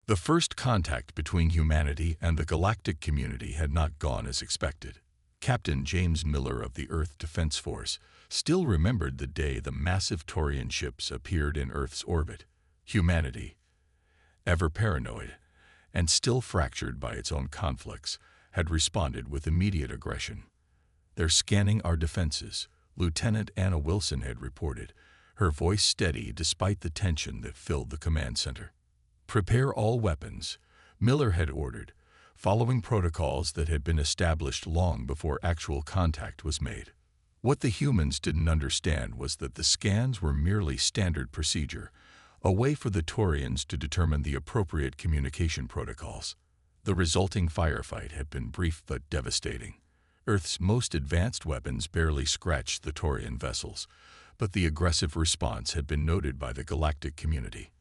The first contact between humanity and the galactic community had not gone as expected. Captain James Miller of the Earth Defense Force still remembered the day the massive Taurian ships appeared in Earth's orbit. Humanity, ever paranoid and still fractured by its own conflicts, had responded with immediate aggression. "They're scanning our defenses," Lieutenant Anna Wilson had reported, her voice steady despite the tension that filled the command center. "Prepare all weapons," Miller had ordered, following protocols that had been established long before actual contact was made. What the humans didn't understand was that the scans were merely standard procedure, a way for the Taurians to determine the appropriate communication protocols. The resulting firefight had been brief but devastating. Earth's most advanced weapons barely scratched the Taurian vessels, but the aggressive response had been noted by the galactic community.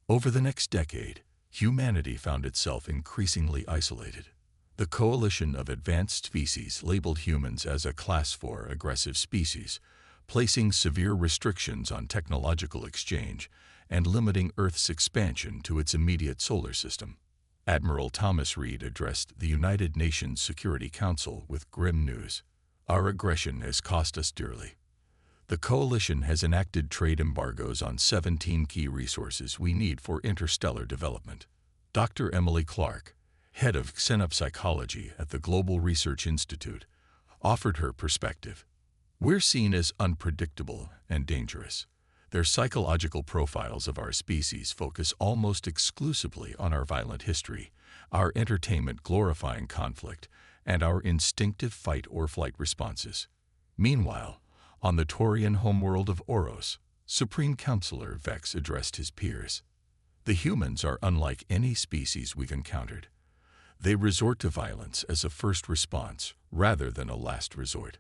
Over the next decade, humanity found itself increasingly isolated. The coalition of advanced species labeled humans as a Class 4 aggressive species, placing severe restrictions on technological exchange and limiting Earth's expansion to its immediate solar system. Admiral Thomas Reed addressed the United Nations Security Council with grim news. "Our aggression has cost us dearly. The coalition has enacted trade embargoes on 17 key resources we need for interstellar development." Dr. Emily Clark, head of xenopsychology at the Global Research Institute, offered her perspective. "We're seen as unpredictable and dangerous. Their psychological profiles of our species focus almost exclusively on our violent history, our entertainment glorifying conflict, and our instinctive fight-or-flight responses. Meanwhile, on the Taurian homeworld of Oros, Supreme Counselor Vex addressed his peers. "The humans are unlike any species we've encountered. They resort to violence as a first response rather than a last resort.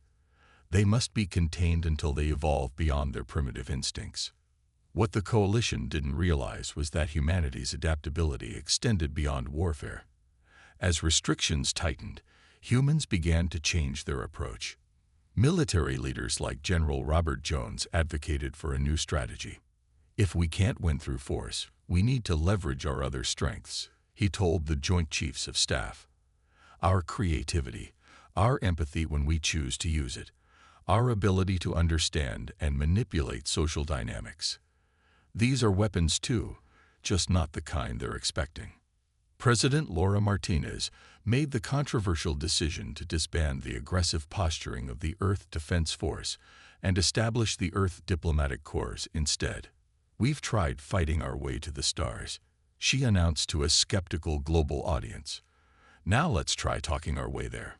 They must be contained until they evolve beyond their primitive instincts." What the coalition didn't realize was that humanity's adaptability extended beyond warfare. As restrictions tightened, humans began to change their approach. Military leaders like General Robert Jones advocated for a new strategy. "If we can't win through force, we need to leverage our other strengths," he told the Joint Chiefs of Staff. "Our creativity, our empathy when we choose to use it, our ability to understand and manipulate social dynamics. These are weapons too, just not the kind they're expecting." President Laura Martinez made the controversial decision to disband the aggressive posturing of the Earth Defense Force and establish the Earth Diplomatic Corps instead. "We've tried fighting our way to the stars," she announced to a skeptical global audience. "Now let's try talking our way there."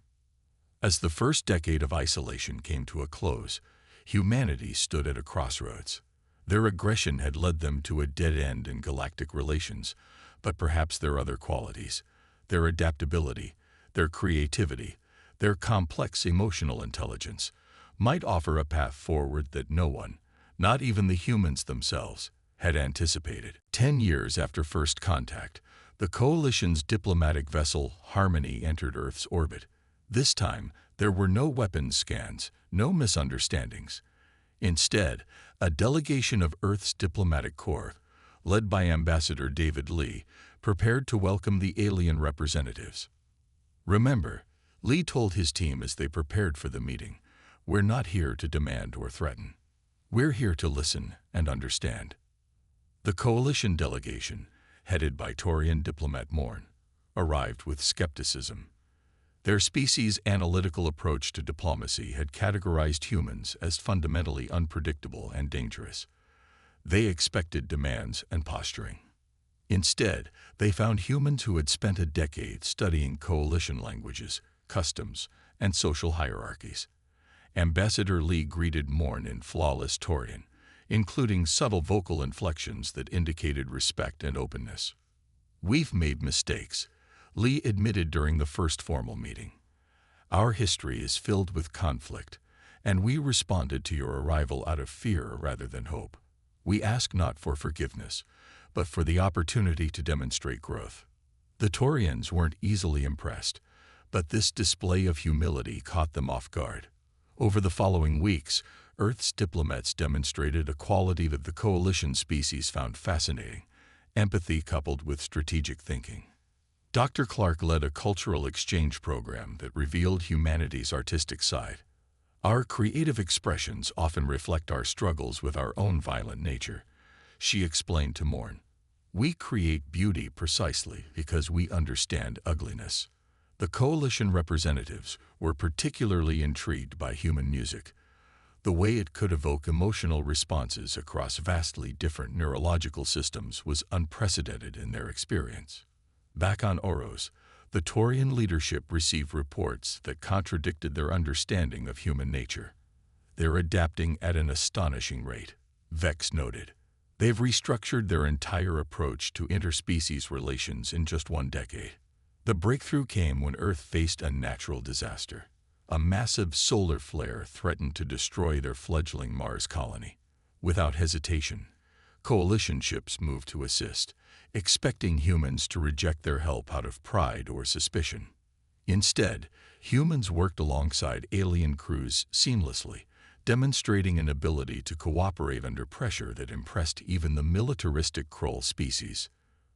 As the first decade of isolation came to a close, humanity stood at a crossroads. Their aggression had led them to a dead end in galactic relations, but perhaps their other qualities, their adaptability, their creativity, their complex emotional intelligence, might offer a path forward that no one, not even the humans themselves, had anticipated. 10 years after first contact, the coalition's diplomatic vessel Harmony entered Earth's orbit. This time, there were no weapons scans, no misunderstandings. Instead, a delegation of Earth's diplomatic corps, led by Ambassador David Lee, prepared to welcome the alien representatives. "Remember," Lee told his team as they prepared for the meeting, "we're not here to demand or threaten. We're here to listen and understand." The coalition delegation, headed by Taurian diplomat Morn, arrived with skepticism. Their species' analytical approach to diplomacy had categorized humans as fundamentally unpredictable and dangerous. They expected demands and posturing. Instead, they found humans who had spent a decade studying coalition languages, customs, and social hierarchies. Ambassador Lee greeted Morn in flawless Taurian, including subtle vocal inflections that indicated respect and openness. "We've made mistakes," Lee admitted during the first formal meeting. "Our history is filled with conflict, and we responded to your arrival out of fear rather than hope. We ask not for forgiveness, but for the opportunity to demonstrate growth." The Taurians weren't easily impressed, but this display of humility caught them off guard. Over the following weeks, Earth's diplomats demonstrated a quality that the coalition species found fascinating: empathy coupled with strategic thinking. Dr. Clark led a cultural exchange program that revealed humanity's artistic side. Our creative expressions often reflect our struggles with our own violent nature, she explained to Morn. We create beauty precisely because we understand ugliness. The coalition representatives were particularly intrigued by human music, the way it could evoke emotional responses across vastly different neurological systems was unprecedented in their experience. Back on Oros, the Taurian leadership received reports that contradicted their understanding of human nature. They're adapting at an astonishing rate, Vex noted. They've restructured their entire approach to interspecies relations in just 1 decade. The breakthrough came when Earth faced a natural disaster. A massive solar flare threatened to destroy their fledgling Mars colony. Without hesitation, coalition ships moved to assist, expecting humans to reject their help out of pride or suspicion. Instead, humans worked alongside alien crews seamlessly, demonstrating an ability to cooperate under pressure that impressed even the militaristic Krull species.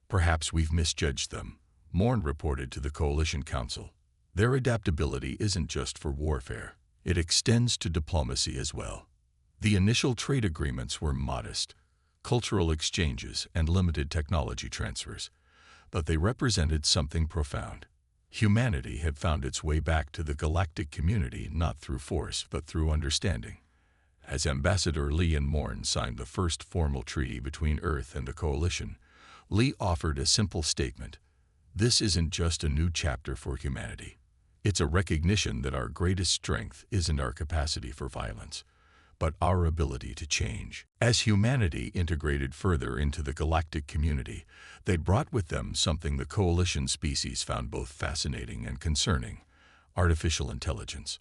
Perhaps we've misjudged them, Morn reported to the Coalition Council. Their adaptability isn't just for warfare. It extends to diplomacy as well. The initial trade agreements were modest, cultural exchanges and limited technology transfers, but they represented something profound. Humanity had found its way back to the galactic community not through force but through understanding. As Ambassador Lee and Morn signed the first formal treaty between Earth and the Coalition, Lee offered a simple statement. This isn't just a new chapter for humanity. It's a recognition that our greatest strength isn't our capacity for violence, but our ability to change. As humanity integrated further into the galactic community, they brought with them something the Coalition species found both fascinating and concerning: artificial intelligence.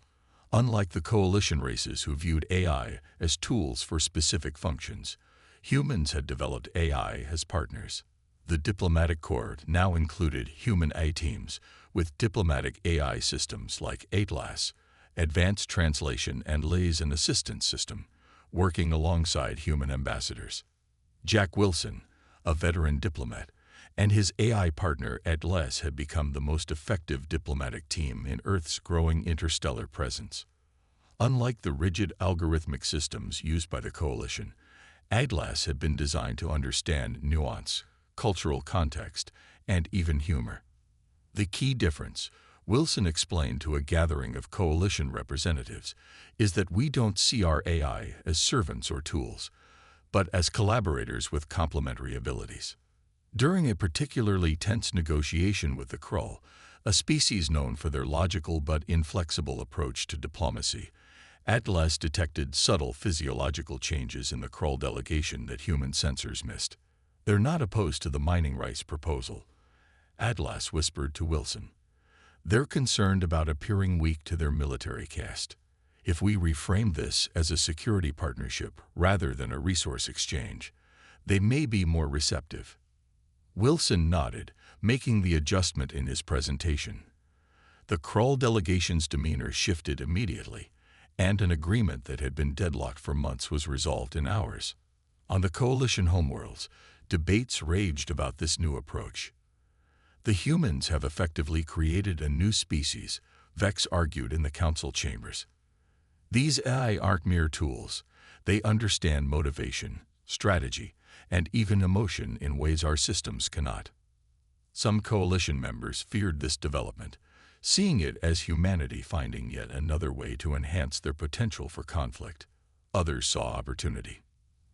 Unlike the Coalition races who viewed AI as tools for specific functions, humans had developed AI as partners. The diplomatic corps now included human AI teams with diplomatic AI systems like Atlas, Advanced Translation and Liaison Assistance System, working alongside human ambassadors. Jack Wilson, a veteran diplomat, and his AI partner Atlas had become the most effective diplomatic team in Earth's growing interstellar presence. Unlike the rigid algorithmic systems used by the Coalition, Atlas had been designed to understand nuance, cultural context, and even humor. The key difference, Wilson explained to a gathering of Coalition representatives, is that we don't see our AI as servants or tools, but as collaborators with complementary abilities. During a particularly tense negotiation with the Krull, a species known for their logical but inflexible approach to diplomacy, Atlas detected subtle physiological changes in the Krull delegation that human sensors missed. They're not opposed to the mining rights proposal, Atlas whispered to Wilson. They're concerned about appearing weak to their military caste. If we reframe this as a security partnership rather than a resource exchange, they may be more receptive. Wilson nodded, making the adjustment in his presentation. The Krull delegation's demeanor shifted immediately, and an agreement that had been deadlocked for months was resolved in hours. On the Coalition homeworlds, debates raged about this new approach. The humans have effectively created a new species, Vex argued in the council chambers. These AI aren't mere tools. They understand motivation, strategy, and even emotion in ways our systems cannot. Some Coalition members feared this development, seeing it as humanity finding yet another way to enhance their potential for conflict. Others saw opportunity.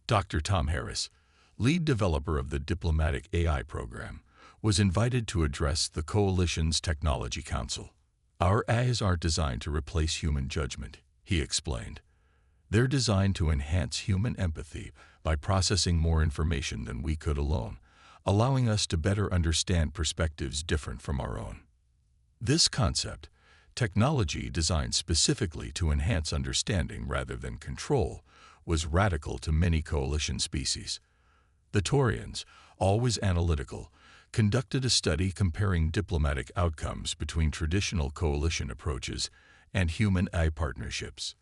Dr. Tom Harris, lead developer of the Diplomatic AI program, was invited to address the Coalition's Technology Council. Our AIs aren't designed to replace human judgment, he explained. They're designed to enhance human empathy by processing more information than we could alone, allowing us to better understand perspectives different from our own. This concept, technology designed specifically to enhance understanding rather than control, was radical to many Coalition species. The Taurians, always analytical, conducted a study comparing diplomatic outcomes between traditional Coalition approaches and human AI partnerships.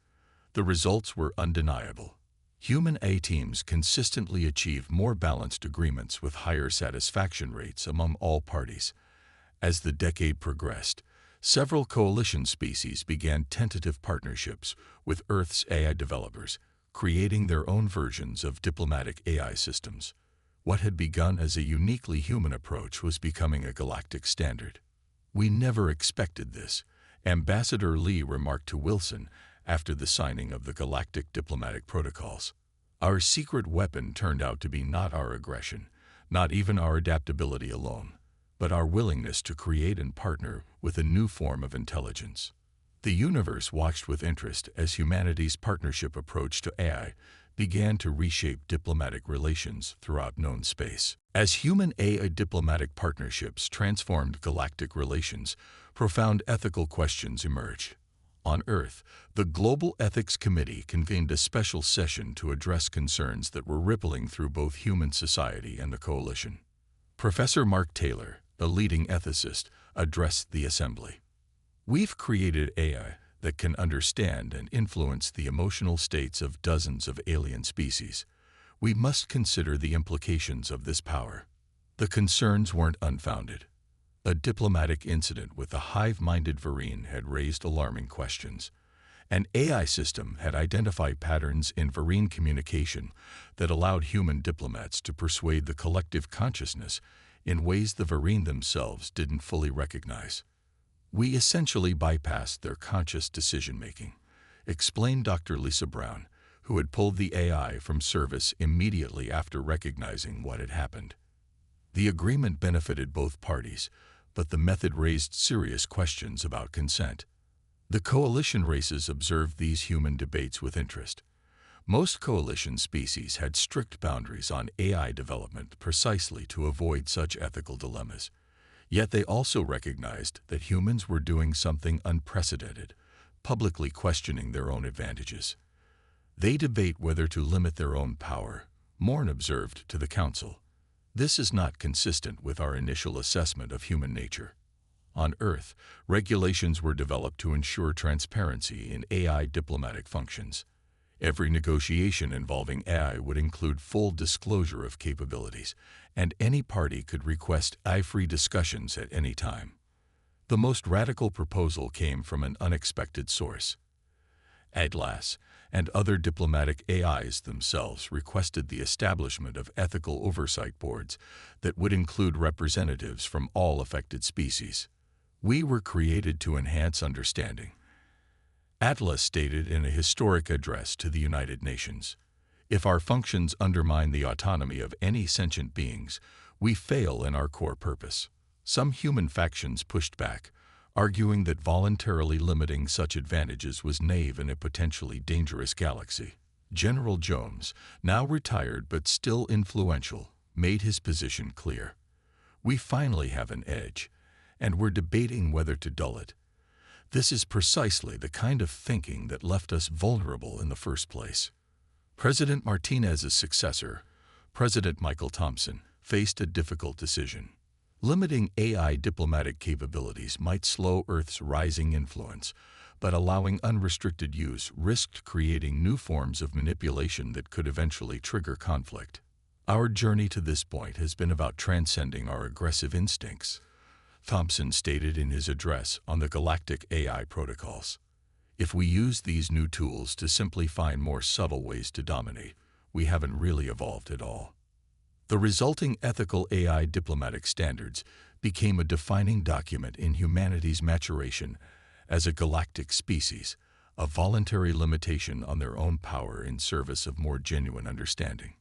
The results were undeniable. Human A teams consistently achieved more balanced agreements with higher satisfaction rates among all parties. As the decade progressed, several coalition species began tentative partnerships with Earth's AI developers, creating their own versions of diplomatic AI systems. What had begun as a uniquely human approach was becoming a galactic standard. "We never expected this," Ambassador Lee remarked to Wilson after the signing of the Galactic Diplomatic Protocols. "Our secret weapon turned out to be not our aggression, not even our adaptability alone, but our willingness to create and partner with a new form of intelligence." The universe watched with interest as humanity's partnership approach to AI began to reshape diplomatic relations throughout known space. As human AI diplomatic partnerships transformed galactic relations, profound ethical questions emerged. On Earth, the Global Ethics Committee convened a special session to address concerns that were rippling through both human society and the coalition. Professor Mark Taylor, a leading ethicist, addressed the assembly. "We've created AI that can understand and influence the emotional states of dozens of alien species. We must consider the implications of this power." The concerns weren't unfounded. A diplomatic incident with a hive-minded Varine had raised alarming questions. An AI system had identified patterns in Varine communication that allowed human diplomats to persuade the collective consciousness in ways the Varine themselves didn't fully recognize. "We essentially bypassed their conscious decision-making," explained Dr. Lisa Brown, who had pulled the AI from service immediately after recognizing what had happened. The agreement benefited both parties, but the method raised serious questions about consent. The coalition races observed these human debates with interest. Most coalition species had strict boundaries on AI development precisely to avoid such ethical dilemmas. Yet they also recognized that humans were doing something unprecedented, publicly questioning their own advantages. They debate whether to limit their own power, Morn observed to the Council. "This is not consistent with our initial assessment of human nature." On Earth, regulations were developed to ensure transparency in AI diplomatic functions. Every negotiation involving AI would include full disclosure of capabilities, and any party could request AI-free discussions at any time. The most radical proposal came from an unexpected source. Atlas and other diplomatic AIs themselves requested the establishment of ethical oversight boards that would include representatives from all affected species. "We were created to enhance understanding," Atlas stated in a historic address to the United Nations. "If our functions undermine the autonomy of any sentient beings, we fail in our core purpose." Some human factions pushed back, arguing that voluntarily limiting such advantages was naive in a potentially dangerous galaxy. General Jones, now retired but still influential, made his position clear. "We finally have an edge, and we're debating whether to dull it. This is precisely the kind of thinking that left us vulnerable in the first place." President Martinez's successor, President Michael Thompson, faced a difficult decision. Limiting AI diplomatic capabilities might slow Earth's rising influence, but allowing unrestricted use risked creating new forms of manipulation that could eventually trigger conflict. "Our journey to this point has been about transcending our aggressive instincts," Thompson stated in his address on the Galactic AI Protocols. "If we use these new tools to simply find more subtle ways to dominate, we haven't really evolved at all." The resulting ethical AI diplomatic standards became a defining document in humanity's maturation as a galactic species, a voluntary limitation on their own power in service of more genuine understanding.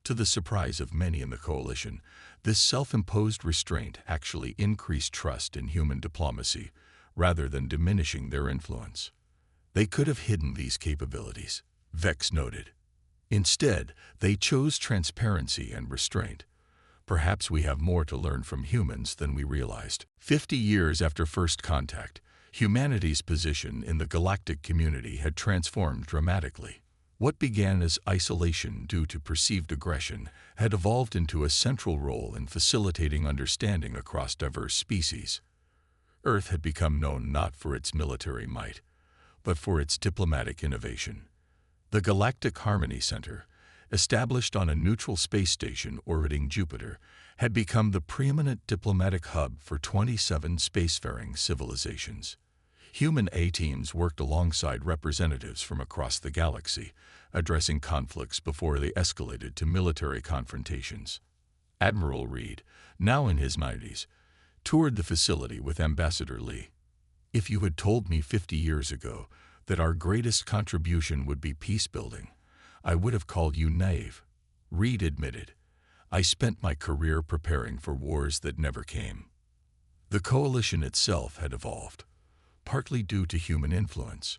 To the surprise of many in the coalition, this self-imposed restraint actually increased trust in human diplomacy rather than diminishing their influence. "They could have hidden these capabilities," Vex noted. "Instead, they chose transparency and restraint. Perhaps we have more to learn from humans than we realized." 50 years after first contact, humanity's position in the galactic community had transformed dramatically. What began as isolation due to perceived aggression had evolved into a central role in facilitating understanding across diverse species. Earth had become known not for its military might, but for its diplomatic innovation. The Galactic Harmony Center, established on a neutral space station orbiting Jupiter, had become the preeminent diplomatic hub for 27 spacefaring civilizations. Human A-teams worked alongside representatives from across the galaxy, addressing conflicts before they escalated to military confrontations. Admiral Reed, now in his 90s, toured the facility with Ambassador Lee. "If you had told me 50 years ago that our greatest contribution would be peace-building, I would have called you naive," Reed admitted. "I spent my career preparing for wars that never came." The coalition itself had evolved, partly due to human influence.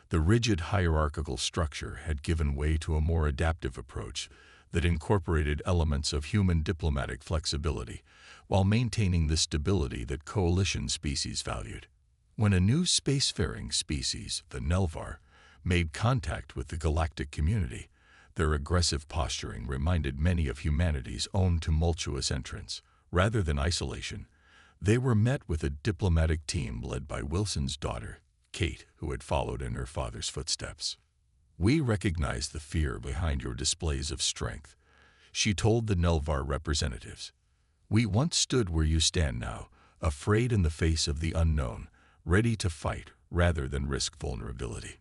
The rigid hierarchical structure had given way to a more adaptive approach that incorporated elements of human diplomatic flexibility while maintaining the stability that coalition species valued. When a new spacefaring species, the Nelvar, made contact with the galactic community, their aggressive posturing reminded many of humanity's own tumultuous entrance. Rather than isolation, they were met with a diplomatic team led by Wilson's daughter, Kate, who had followed in her father's footsteps. "We recognize the fear behind your displays of strength," she told the Nelvar representatives. "We once stood where you stand now, afraid in the face of the unknown, ready to fight rather than risk vulnerability."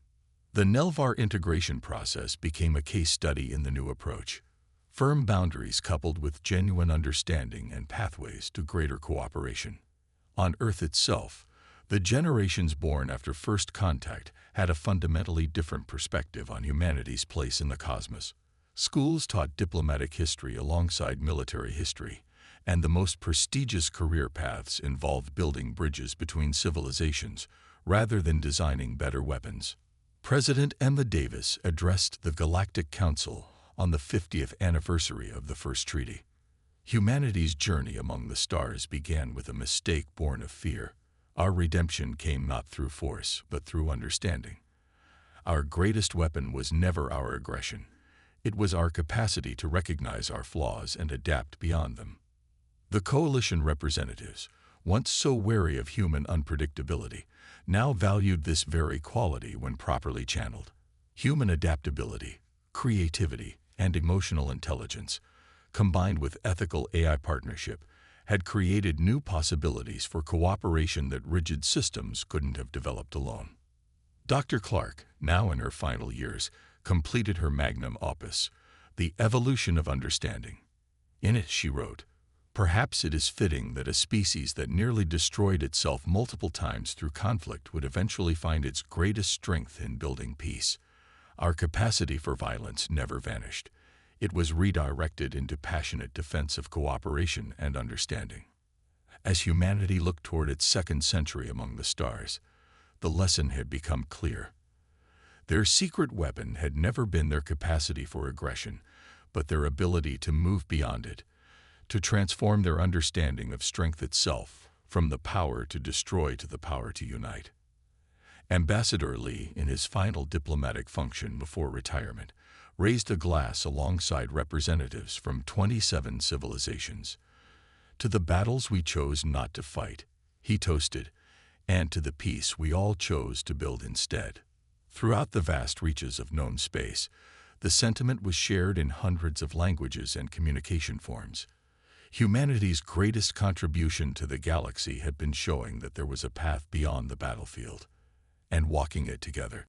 The Nelvar integration process became a case study in the new approach. Firm boundaries coupled with genuine understanding and pathways to greater cooperation. On Earth itself, the generations born after first contact had a fundamentally different perspective on humanity's place in the cosmos. Schools taught diplomatic history alongside military history, and the most prestigious career paths involved building bridges between civilizations rather than designing better weapons. President Emma Davis addressed the Galactic Council on the 50th anniversary of the first treaty. "Humanity's journey among the stars began with a mistake born of fear. Our redemption came not through force, but through understanding. Our greatest weapon was never our aggression. It was our capacity to recognize our flaws and adapt beyond them." The coalition representatives, once so wary of human unpredictability, now valued this very quality when properly channeled. Human adaptability, creativity, and emotional intelligence, combined with ethical AI partnership, had created new possibilities for cooperation that rigid systems couldn't have developed alone. Dr. Clark, now in her final years, completed her magnum opus, The Evolution of Understanding. In it, she wrote, "Perhaps it is fitting that a species that nearly destroyed itself multiple times through conflict would eventually find its greatest strength in building peace. Our capacity for violence never vanished. It was redirected into passionate defense of cooperation and understanding." As humanity looked toward its second century among the stars, the lesson had become clear. Their secret weapon had never been their capacity for aggression, but their ability to move beyond it, to transform their understanding of strength itself, from the power to destroy to the power to unite. Ambassador Lee, in his final diplomatic function before retirement, raised a glass alongside representatives from 27 civilizations. "To the battles we chose not to fight," he toasted, "and to the peace we all chose to build instead." Throughout the vast reaches of known space, the sentiment was shared in hundreds of languages and communication forms. Humanity's greatest contribution to the galaxy had been showing that there was a path beyond the battlefield, and walking it together.